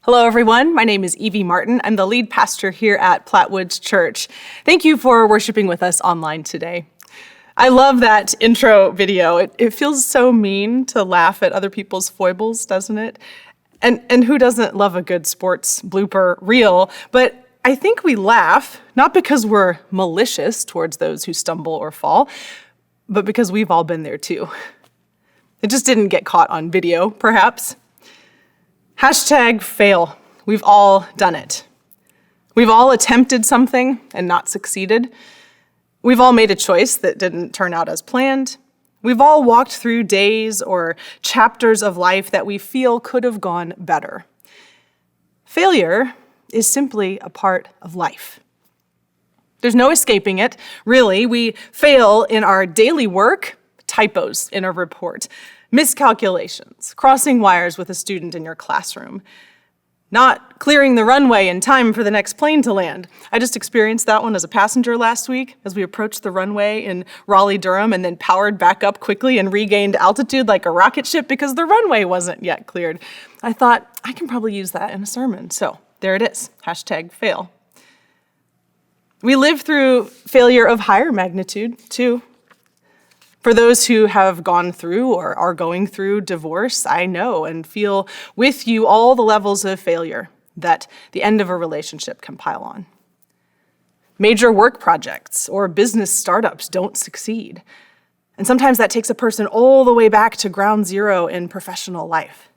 Hello, everyone. My name is Evie Martin. I'm the lead pastor here at Platte Woods Church. Thank you for worshiping with us online today. I love that intro video. It feels so mean to laugh at other people's foibles, doesn't it? And who doesn't love a good sports blooper reel? But I think we laugh, not because we're malicious towards those who stumble or fall, but because we've all been there too. It just didn't get caught on video, perhaps. #fail. We've all done it. We've all attempted something and not succeeded. We've all made a choice that didn't turn out as planned. We've all walked through days or chapters of life that we feel could have gone better. Failure is simply a part of life. There's no escaping it, really. We fail in our daily work, typos in a report, miscalculations, crossing wires with a student in your classroom, not clearing the runway in time for the next plane to land. I just experienced that one as a passenger last week as we approached the runway in Raleigh-Durham and then powered back up quickly and regained altitude like a rocket ship because the runway wasn't yet cleared. I thought, I can probably use that in a sermon. So there it is, #fail. We live through failure of higher magnitude too. For those who have gone through or are going through divorce, I know and feel with you all the levels of failure that the end of a relationship can pile on. Major work projects or business startups don't succeed. And sometimes that takes a person all the way back to ground zero in professional life.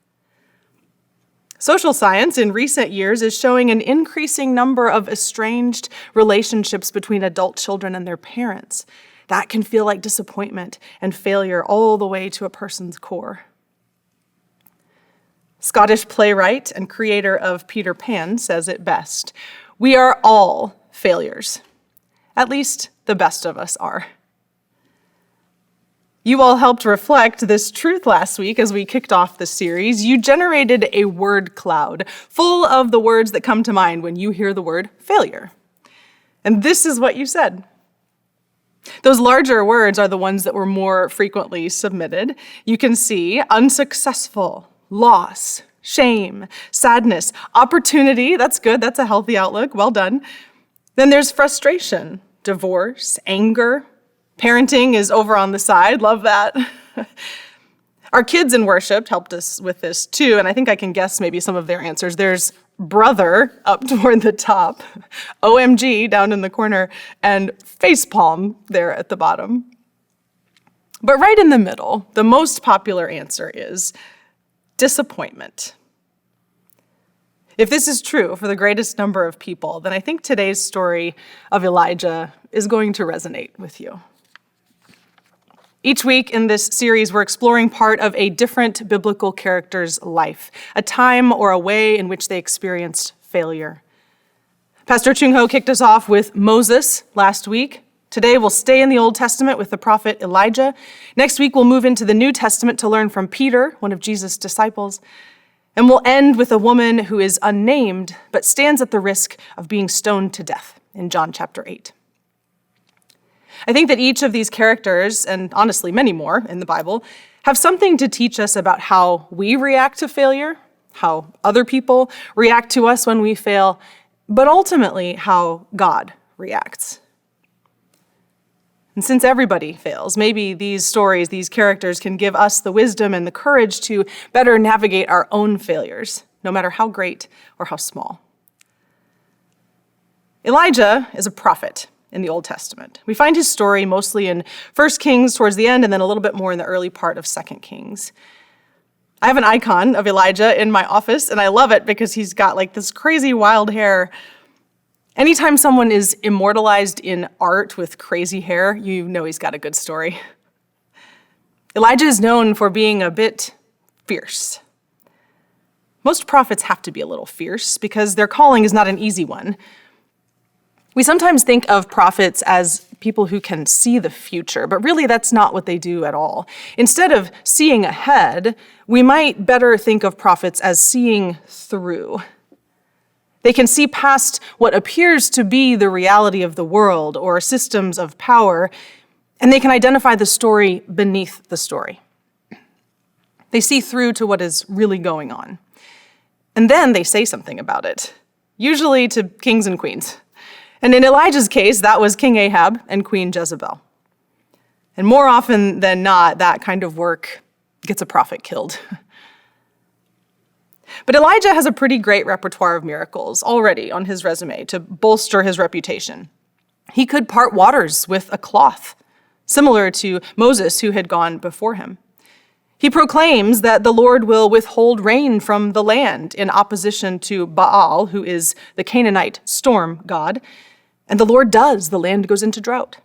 Social science in recent years is showing an increasing number of estranged relationships between adult children and their parents. That can feel like disappointment and failure all the way to a person's core. Scottish playwright and creator of Peter Pan says it best. We are all failures. At least the best of us are. You all helped reflect this truth last week as we kicked off the series. You generated a word cloud full of the words that come to mind when you hear the word failure. And this is what you said. Those larger words are the ones that were more frequently submitted. You can see unsuccessful, loss, shame, sadness, opportunity. That's good. That's a healthy outlook. Well done. Then there's frustration, divorce, anger. Parenting is over on the side. Love that. Our kids in worship helped us with this too, and I think I can guess maybe some of their answers. There's brother up toward the top, OMG down in the corner, and facepalm there at the bottom. But right in the middle, the most popular answer is disappointment. If this is true for the greatest number of people, then I think today's story of Elijah is going to resonate with you. Each week in this series, we're exploring part of a different biblical character's life, a time or a way in which they experienced failure. Pastor Chung Ho kicked us off with Moses last week. Today, we'll stay in the Old Testament with the prophet Elijah. Next week, we'll move into the New Testament to learn from Peter, one of Jesus' disciples. And we'll end with a woman who is unnamed, but stands at the risk of being stoned to death in John chapter 8. I think that each of these characters, and honestly many more in the Bible, have something to teach us about how we react to failure, how other people react to us when we fail, but ultimately how God reacts. And since everybody fails, maybe these stories, these characters can give us the wisdom and the courage to better navigate our own failures, no matter how great or how small. Elijah is a prophet in the Old Testament. We find his story mostly in 1 Kings towards the end and then a little bit more in the early part of 2 Kings. I have an icon of Elijah in my office and I love it because he's got like this crazy wild hair. Anytime someone is immortalized in art with crazy hair, you know he's got a good story. Elijah is known for being a bit fierce. Most prophets have to be a little fierce because their calling is not an easy one. We sometimes think of prophets as people who can see the future, but really that's not what they do at all. Instead of seeing ahead, we might better think of prophets as seeing through. They can see past what appears to be the reality of the world or systems of power, and they can identify the story beneath the story. They see through to what is really going on. And then they say something about it, usually to kings and queens. And in Elijah's case, that was King Ahab and Queen Jezebel. And more often than not, that kind of work gets a prophet killed. But Elijah has a pretty great repertoire of miracles already on his resume to bolster his reputation. He could part waters with a cloth, similar to Moses who had gone before him. He proclaims that the Lord will withhold rain from the land in opposition to Baal, who is the Canaanite storm god, and the Lord does. The land goes into drought.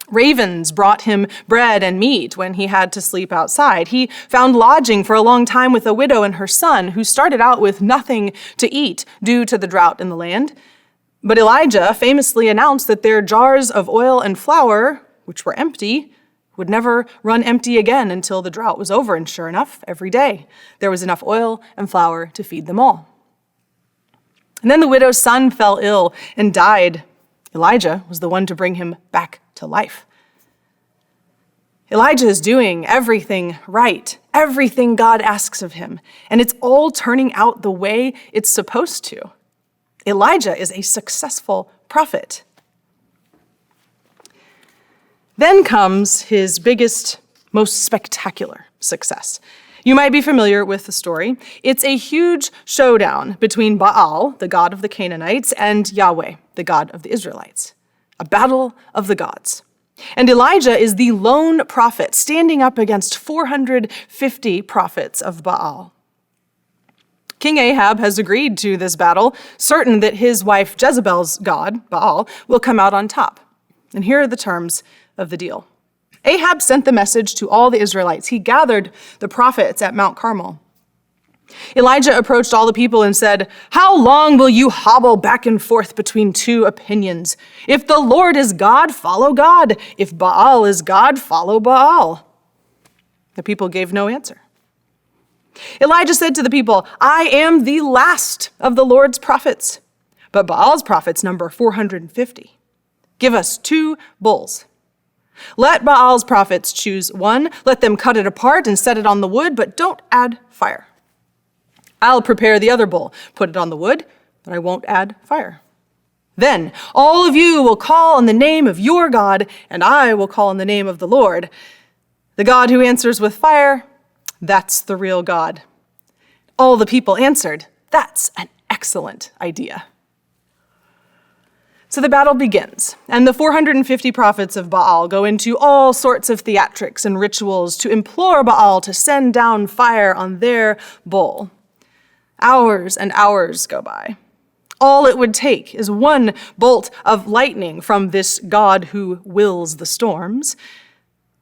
Ravens brought him bread and meat when he had to sleep outside. He found lodging for a long time with a widow and her son, who started out with nothing to eat due to the drought in the land. But Elijah famously announced that their jars of oil and flour, which were empty, would never run empty again until the drought was over. And sure enough, every day there was enough oil and flour to feed them all. And then the widow's son fell ill and died. Elijah was the one to bring him back to life. Elijah is doing everything right, everything God asks of him, and it's all turning out the way it's supposed to. Elijah is a successful prophet. Then comes his biggest, most spectacular success. You might be familiar with the story. It's a huge showdown between Baal, the god of the Canaanites, and Yahweh, the God of the Israelites. A battle of the gods. And Elijah is the lone prophet standing up against 450 prophets of Baal. King Ahab has agreed to this battle, certain that his wife Jezebel's god, Baal, will come out on top. And here are the terms of the deal. Ahab sent the message to all the Israelites. He gathered the prophets at Mount Carmel. Elijah approached all the people and said, "How long will you hobble back and forth between two opinions? If the Lord is God, follow God. If Baal is God, follow Baal." The people gave no answer. Elijah said to the people, "I am the last of the Lord's prophets, but Baal's prophets number 450. Give us 2 bulls. Let Baal's prophets choose one. Let them cut it apart and set it on the wood, but don't add fire. I'll prepare the other bull, put it on the wood, but I won't add fire. Then all of you will call on the name of your God, and I will call on the name of the Lord. The God who answers with fire, that's the real God." All the people answered, "That's an excellent idea." So the battle begins, and the 450 prophets of Baal go into all sorts of theatrics and rituals to implore Baal to send down fire on their bull. Hours and hours go by. All it would take is one bolt of lightning from this God who wills the storms.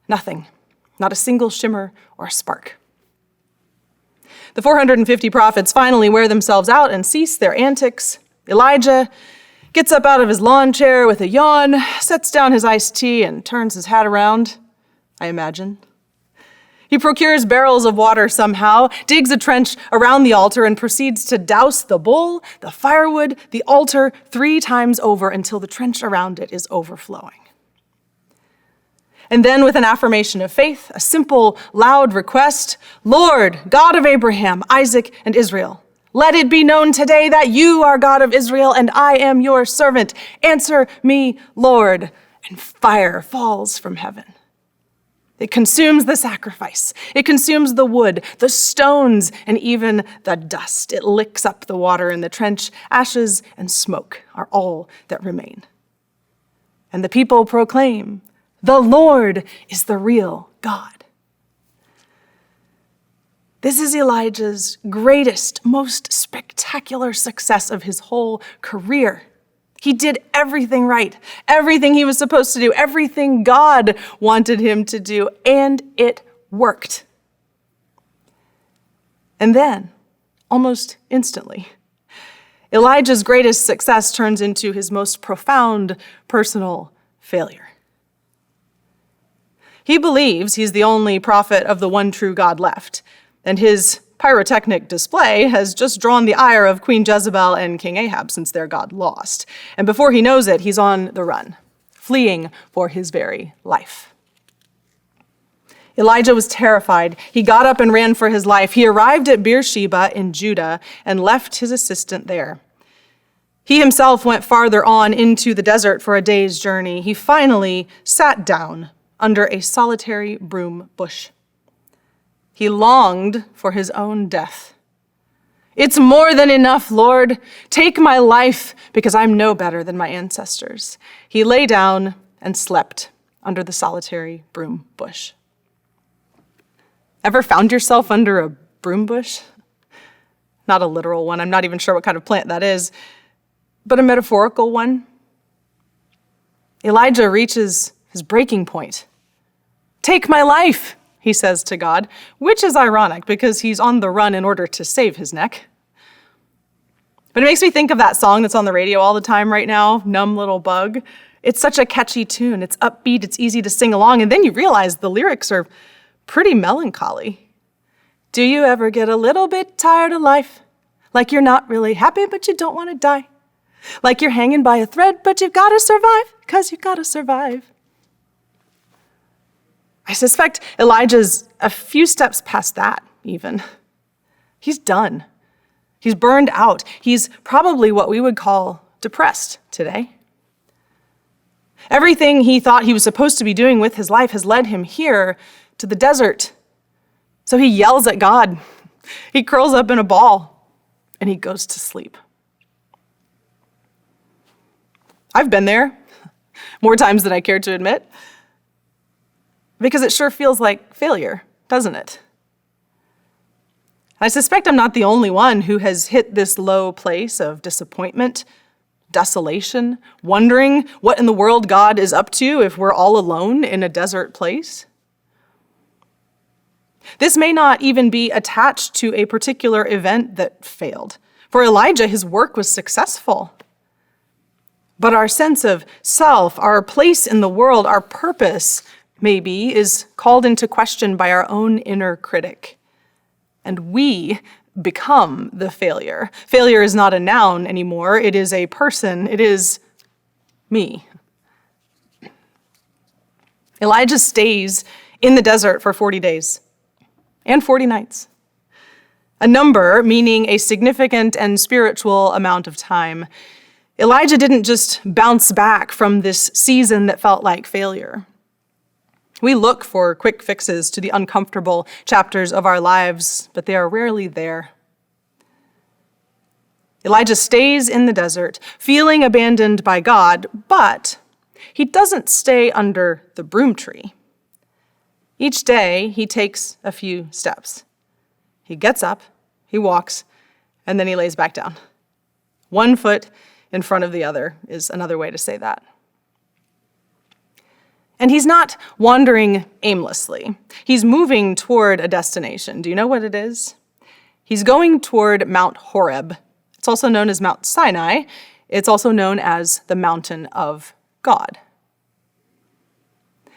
Nothing, not a single shimmer or spark. The 450 prophets finally wear themselves out and cease their antics. Elijah gets up out of his lawn chair with a yawn, sets down his iced tea, and turns his hat around, I imagine. He procures barrels of water somehow, digs a trench around the altar, and proceeds to douse the bull, the firewood, the altar 3 times over until the trench around it is overflowing. And then, with an affirmation of faith, a simple, loud request, "Lord, God of Abraham, Isaac, and Israel, let it be known today that you are God of Israel, and I am your servant. Answer me, Lord." And fire falls from heaven. It consumes the sacrifice. It consumes the wood, the stones, and even the dust. It licks up the water in the trench. Ashes and smoke are all that remain. And the people proclaim, "The Lord is the real God." This is Elijah's greatest, most spectacular success of his whole career. He did everything right, everything he was supposed to do, everything God wanted him to do, and it worked. And then, almost instantly, Elijah's greatest success turns into his most profound personal failure. He believes he's the only prophet of the one true God left, and his pyrotechnic display has just drawn the ire of Queen Jezebel and King Ahab since their god lost. And before he knows it, he's on the run, fleeing for his very life. Elijah was terrified. He got up and ran for his life. He arrived at Beersheba in Judah and left his assistant there. He himself went farther on into the desert for a day's journey. He finally sat down under a solitary broom bush. He longed for his own death. "It's more than enough, Lord. Take my life because I'm no better than my ancestors." He lay down and slept under the solitary broom bush. Ever found yourself under a broom bush? Not a literal one. I'm not even sure what kind of plant that is, but a metaphorical one. Elijah reaches his breaking point. "Take my life," he says to God, which is ironic because he's on the run in order to save his neck. But it makes me think of that song that's on the radio all the time right now, "Numb Little Bug." It's such a catchy tune. It's upbeat, it's easy to sing along, and then you realize the lyrics are pretty melancholy. "Do you ever get a little bit tired of life? Like you're not really happy, but you don't want to die? Like you're hanging by a thread, but you've got to survive, 'cause you've got to survive." I suspect Elijah's a few steps past that, even. He's done. He's burned out. He's probably what we would call depressed today. Everything he thought he was supposed to be doing with his life has led him here to the desert. So he yells at God. He curls up in a ball and he goes to sleep. I've been there more times than I care to admit, because it sure feels like failure, doesn't it? I suspect I'm not the only one who has hit this low place of disappointment, desolation, wondering what in the world God is up to if we're all alone in a desert place. This may not even be attached to a particular event that failed. For Elijah, his work was successful. But our sense of self, our place in the world, our purpose, maybe, is called into question by our own inner critic. And we become the failure. Failure is not a noun anymore. It is a person. It is me. Elijah stays in the desert for 40 days and 40 nights. A number meaning a significant and spiritual amount of time. Elijah didn't just bounce back from this season that felt like failure. We look for quick fixes to the uncomfortable chapters of our lives, but they are rarely there. Elijah stays in the desert, feeling abandoned by God, but he doesn't stay under the broom tree. Each day, he takes a few steps. He gets up, he walks, and then he lays back down. One foot in front of the other is another way to say that. And he's not wandering aimlessly. He's moving toward a destination. Do you know what it is? He's going toward Mount Horeb. It's also known as Mount Sinai. It's also known as the Mountain of God.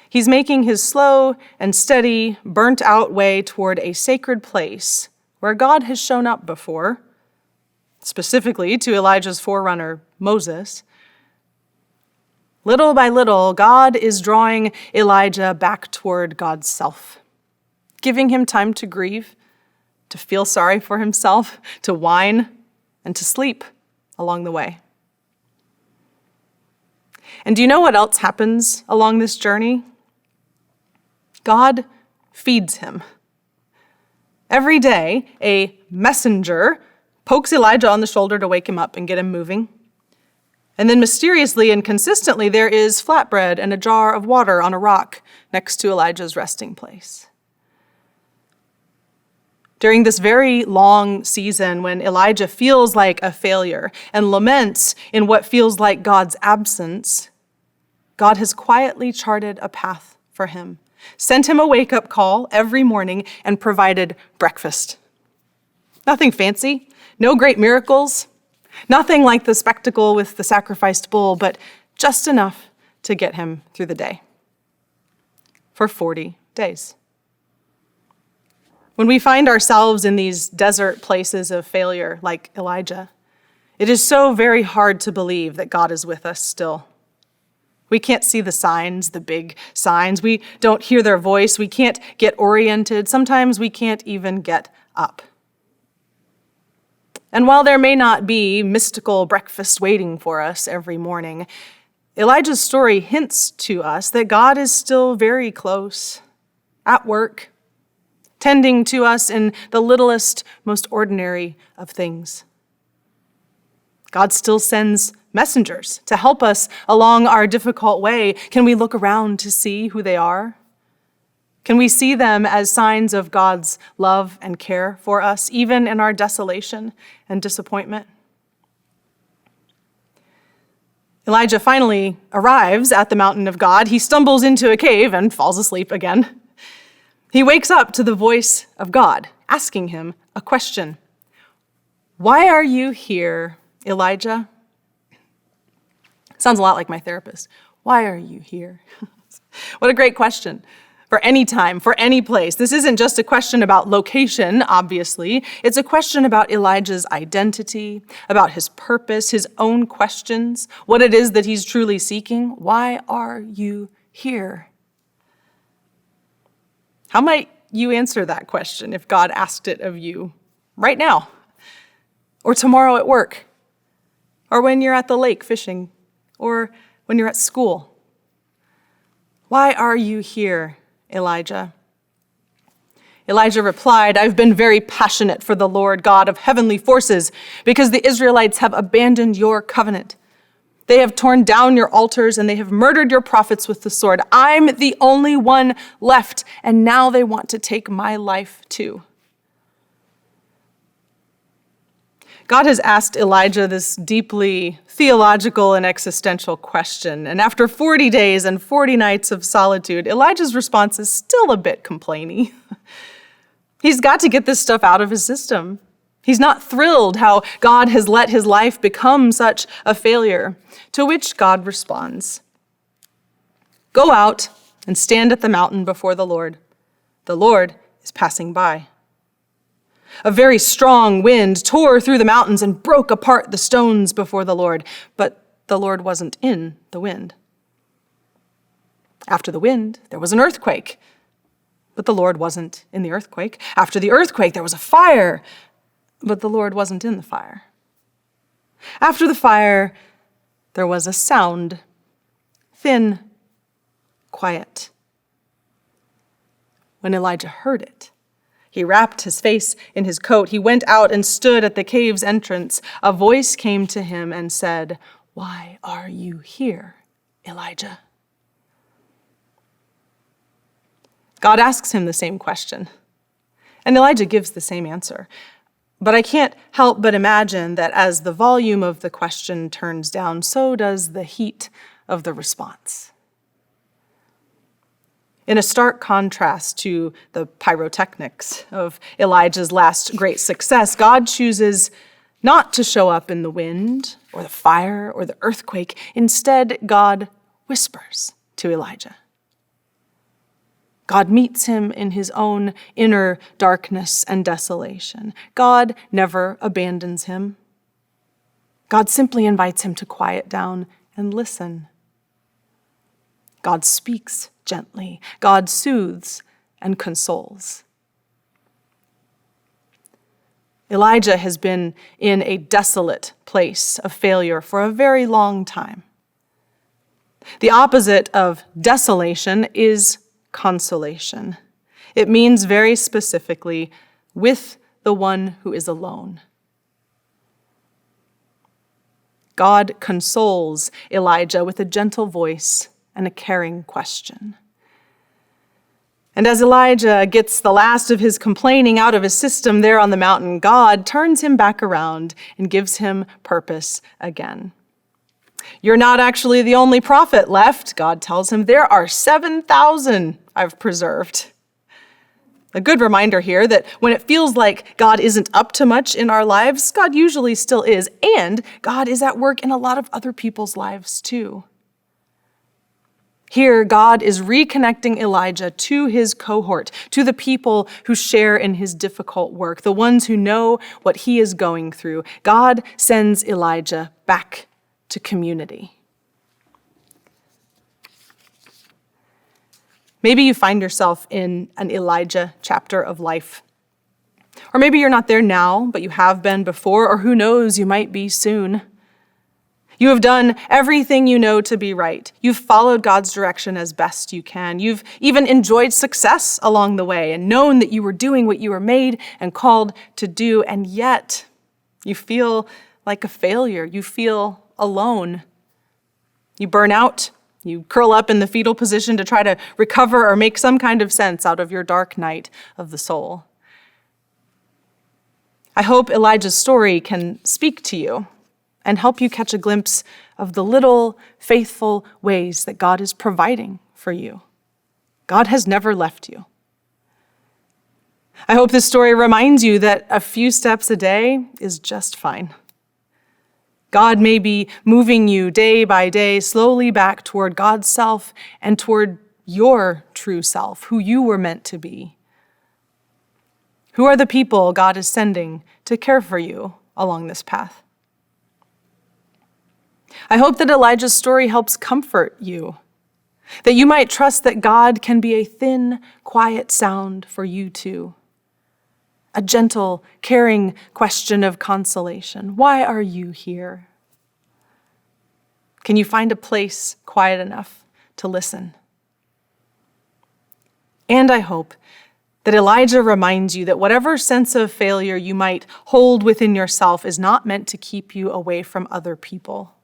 He's making his slow and steady, burnt-out way toward a sacred place where God has shown up before, specifically to Elijah's forerunner, Moses. Little by little, God is drawing Elijah back toward God's self, giving him time to grieve, to feel sorry for himself, to whine, and to sleep along the way. And do you know what else happens along this journey? God feeds him. Every day, a messenger pokes Elijah on the shoulder to wake him up and get him moving. And then mysteriously and consistently, there is flatbread and a jar of water on a rock next to Elijah's resting place. During this very long season when Elijah feels like a failure and laments in what feels like God's absence, God has quietly charted a path for him, sent him a wake-up call every morning, and provided breakfast. Nothing fancy, no great miracles, nothing like the spectacle with the sacrificed bull, but just enough to get him through the day for 40 days. When we find ourselves in these desert places of failure, like Elijah, it is so very hard to believe that God is with us still. We can't see the signs, the big signs. We don't hear their voice. We can't get oriented. Sometimes we can't even get up. And while there may not be mystical breakfast waiting for us every morning, Elijah's story hints to us that God is still very close, at work, tending to us in the littlest, most ordinary of things. God still sends messengers to help us along our difficult way. Can we look around to see who they are? Can we see them as signs of God's love and care for us, even in our desolation and disappointment? Elijah finally arrives at the mountain of God. He stumbles into a cave and falls asleep again. He wakes up to the voice of God, asking him a question. "Why are you here, Elijah?" Sounds a lot like my therapist. Why are you here? What a great question. For any time, for any place. This isn't just a question about location, obviously. It's a question about Elijah's identity, about his purpose, his own questions, what it is that he's truly seeking. Why are you here? How might you answer that question if God asked it of you right now, or tomorrow at work, or when you're at the lake fishing, or when you're at school? Why are you here, Elijah? Elijah replied, "I've been very passionate for the Lord God of heavenly forces, because the Israelites have abandoned your covenant. They have torn down your altars and they have murdered your prophets with the sword. I'm the only one left, and now they want to take my life too." God has asked Elijah this deeply theological and existential question. And after 40 days and 40 nights of solitude, Elijah's response is still a bit complainy. He's got to get this stuff out of his system. He's not thrilled how God has let his life become such a failure, to which God responds, "Go out and stand at the mountain before the Lord. The Lord is passing by." A very strong wind tore through the mountains and broke apart the stones before the Lord, but the Lord wasn't in the wind. After the wind, there was an earthquake, but the Lord wasn't in the earthquake. After the earthquake, there was a fire, but the Lord wasn't in the fire. After the fire, there was a sound, thin, quiet. When Elijah heard it, he wrapped his face in his coat. He went out and stood at the cave's entrance. A voice came to him and said, "Why are you here, Elijah?" God asks him the same question, and Elijah gives the same answer. But I can't help but imagine that as the volume of the question turns down, so does the heat of the response. In a stark contrast to the pyrotechnics of Elijah's last great success, God chooses not to show up in the wind or the fire or the earthquake. Instead, God whispers to Elijah. God meets him in his own inner darkness and desolation. God never abandons him. God simply invites him to quiet down and listen. God speaks gently. God soothes and consoles. Elijah has been in a desolate place of failure for a very long time. The opposite of desolation is consolation. It means very specifically, with the one who is alone. God consoles Elijah with a gentle voice and a caring question. And as Elijah gets the last of his complaining out of his system there on the mountain, God turns him back around and gives him purpose again. "You're not actually the only prophet left," God tells him. "There are 7,000 I've preserved." A good reminder here that when it feels like God isn't up to much in our lives, God usually still is, and God is at work in a lot of other people's lives too. Here, God is reconnecting Elijah to his cohort, to the people who share in his difficult work, the ones who know what he is going through. God sends Elijah back to community. Maybe you find yourself in an Elijah chapter of life. Or maybe you're not there now, but you have been before, or who knows, you might be soon. You have done everything you know to be right. You've followed God's direction as best you can. You've even enjoyed success along the way and known that you were doing what you were made and called to do, and yet you feel like a failure. You feel alone. You burn out. You curl up in the fetal position to try to recover or make some kind of sense out of your dark night of the soul. I hope Elijah's story can speak to you and help you catch a glimpse of the little faithful ways that God is providing for you. God has never left you. I hope this story reminds you that a few steps a day is just fine. God may be moving you day by day slowly back toward God's self and toward your true self, who you were meant to be. Who are the people God is sending to care for you along this path? I hope that Elijah's story helps comfort you, that you might trust that God can be a thin, quiet sound for you too. A gentle, caring question of consolation. Why are you here? Can you find a place quiet enough to listen? And I hope that Elijah reminds you that whatever sense of failure you might hold within yourself is not meant to keep you away from other people.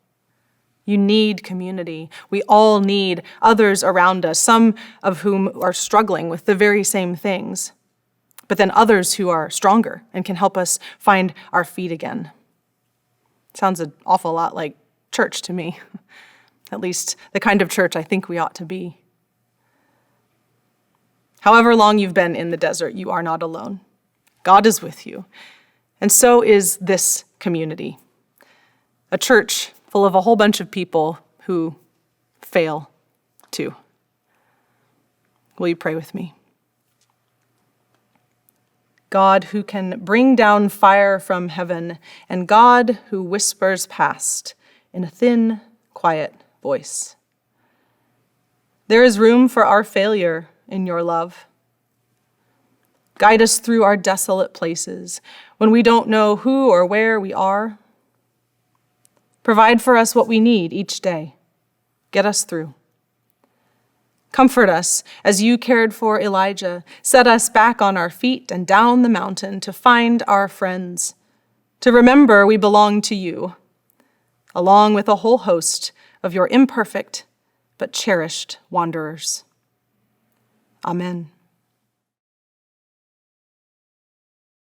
You need community. We all need others around us, some of whom are struggling with the very same things, but then others who are stronger and can help us find our feet again. Sounds an awful lot like church to me, at least the kind of church I think we ought to be. However long you've been in the desert, you are not alone. God is with you, and so is this community, a church full of a whole bunch of people who fail too. Will you pray with me? God who can bring down fire from heaven, and God who whispers past in a thin, quiet voice. There is room for our failure in your love. Guide us through our desolate places when we don't know who or where we are. Provide for us what we need each day. Get us through. Comfort us as you cared for Elijah. Set us back on our feet and down the mountain to find our friends, to remember we belong to you, along with a whole host of your imperfect but cherished wanderers. Amen.